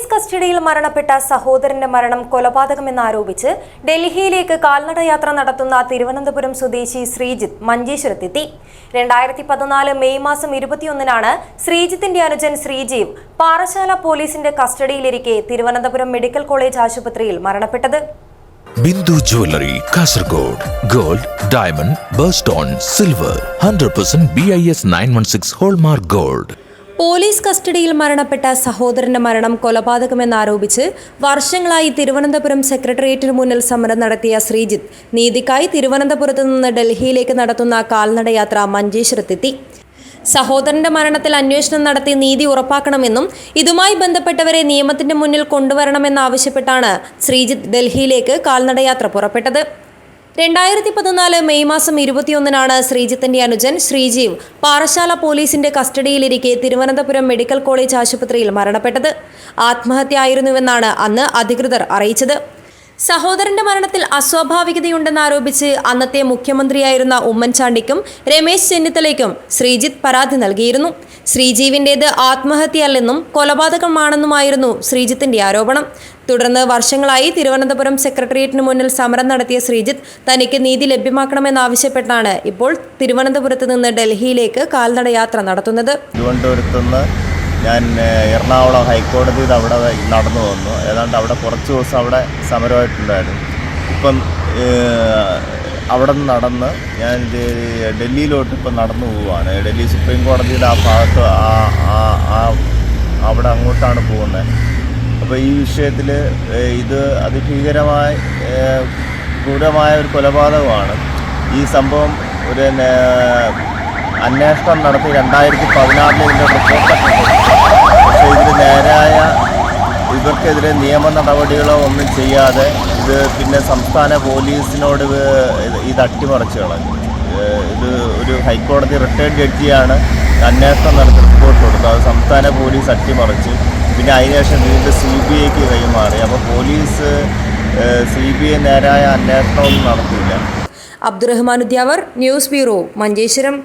Police കസ്റ്റഡിയിൽ മരണപ്പെട്ട സഹോദരന്റെ മരണം കൊലപാതകമെന്നാരോപിച്ച് ഡൽഹിയിലേക്ക് കാൽനടയാത്ര നടത്തുന്ന തിരുവനന്തപുരം സ്വദേശി ശ്രീജിത്ത് മഞ്ചേശ്വരത്തെത്തി. 2014 മെയ് മാസം 21-നാണ് ശ്രീജിത്തിന്റെ അനുജൻ ശ്രീജീവ് പാറശാല പോലീസിന്റെ കസ്റ്റഡിയിലിരിക്കെ തിരുവനന്തപുരം മെഡിക്കൽ കോളേജ് ആശുപത്രിയിൽ മരണപ്പെട്ടത്. Bindu jewellery, Kasaragod. Gold, diamond, birthstone, silver, 100% BIS 916 hallmark gold. Police കസ്റ്റഡിയിൽ മരണപ്പെട്ട സഹോദരന്റെ മരണം കൊലപാതകമെന്നാരോപിച്ച് വർഷങ്ങളായി തിരുവനന്തപുരം സെക്രട്ടേറിയറ്റിന് മുന്നിൽ സമരം നടത്തിയ ശ്രീജിത്ത് നീതിക്കായി തിരുവനന്തപുരത്ത് നിന്ന് ഡൽഹിയിലേക്ക് നടത്തുന്ന കാൽനടയാത്ര മഞ്ചേശ്വരത്തെത്തി. സഹോദരന്റെ മരണത്തിൽ അന്വേഷണം നടത്തി നീതി ഉറപ്പാക്കണമെന്നും ഇതുമായി ബന്ധപ്പെട്ടവരെ നിയമത്തിന്റെ മുന്നിൽ കൊണ്ടുവരണമെന്നാവശ്യപ്പെട്ടാണ് ശ്രീജിത്ത് ഡൽഹിയിലേക്ക് കാൽനടയാത്ര പുറപ്പെട്ടത്. 2014 മെയ് മാസം 21-നാണ് ശ്രീജിത്തിന്റെ അനുജൻ ശ്രീജീവ് പാറശാല പോലീസിന്റെ കസ്റ്റഡിയിലിരിക്കെ തിരുവനന്തപുരം മെഡിക്കൽ കോളേജ് ആശുപത്രിയിൽ മരണപ്പെട്ടത്. ആത്മഹത്യയായിരുന്നുവെന്നാണ് അന്ന് അധികൃതർ അറിയിച്ചത്. സഹോദരന്റെ മരണത്തിൽ അസ്വാഭാവികതയുണ്ടെന്നാരോപിച്ച് അന്നത്തെ മുഖ്യമന്ത്രിയായിരുന്ന ഉമ്മൻചാണ്ടിക്കും രമേശ് ചെന്നിത്തലയ്ക്കും ശ്രീജിത്ത് പരാതി നൽകിയിരുന്നു. ശ്രീജീവിൻ്റേത് ആത്മഹത്യയല്ലെന്നും കൊലപാതകമാണെന്നുമായിരുന്നു ശ്രീജിത്തിന്റെ ആരോപണം. തുടർന്ന് വർഷങ്ങളായി തിരുവനന്തപുരം സെക്രട്ടേറിയറ്റിന് മുന്നിൽ സമരം നടത്തിയ ശ്രീജിത്ത് തനിക്ക് നീതി ലഭ്യമാക്കണമെന്നാവശ്യപ്പെട്ടാണ് ഇപ്പോൾ തിരുവനന്തപുരത്ത് നിന്ന് ഡൽഹിയിലേക്ക് കാൽനടയാത്ര നടത്തുന്നത്. ഞാൻ എറണാകുളം ഹൈക്കോടതിയിൽ അവിടെ നടന്നു വന്നു. ഏതാണ്ട് അവിടെ കുറച്ച് ദിവസം അവിടെ സമരമായിട്ടുണ്ടായിരുന്നു. ഇപ്പം അവിടെ നിന്ന് നടന്ന് ഞാൻ ഡൽഹിയിലോട്ട് ഇപ്പം നടന്നു പോവുകയാണ്. ഡൽഹി സുപ്രീം കോടതിയുടെ ആ ഭാഗത്ത് അവിടെ അങ്ങോട്ടാണ് പോകുന്നത്. അപ്പോൾ ഈ വിഷയത്തിൽ ഇത് അതിഭീകരമായ ക്രൂരമായ ഒരു കൊലപാതകമാണ്. ഈ സംഭവം ഒരു അന്വേഷണം നടത്തി 2014 ഇതിൻ്റെ റിപ്പോർട്ടൊക്കെ കൊടുത്തു. പക്ഷേ ഇതിൽ നേരായ ഇവർക്കെതിരെ നിയമ നടപടികളോ ഒന്നും ചെയ്യാതെ ഇത് പിന്നെ സംസ്ഥാന പോലീസിനോട് ഇത് അട്ടിമറിച്ച് കളഞ്ഞു. ഇത് ഒരു ഹൈക്കോടതി റിട്ടയർഡ് ജഡ്ജിയാണ് അന്വേഷണം നടത്തി റിപ്പോർട്ട് കൊടുത്തത്. അത് സംസ്ഥാന പോലീസ് അട്ടിമറിച്ച് പിന്നെ അതിനുശേഷം വീണ്ടും CBIക്ക് കൈമാറി. അപ്പോൾ പോലീസ് CBI നേരായ അന്വേഷണമൊന്നും നടത്തിയില്ല. Abdurahman Udyavar, news bureau, Manjeshwaram.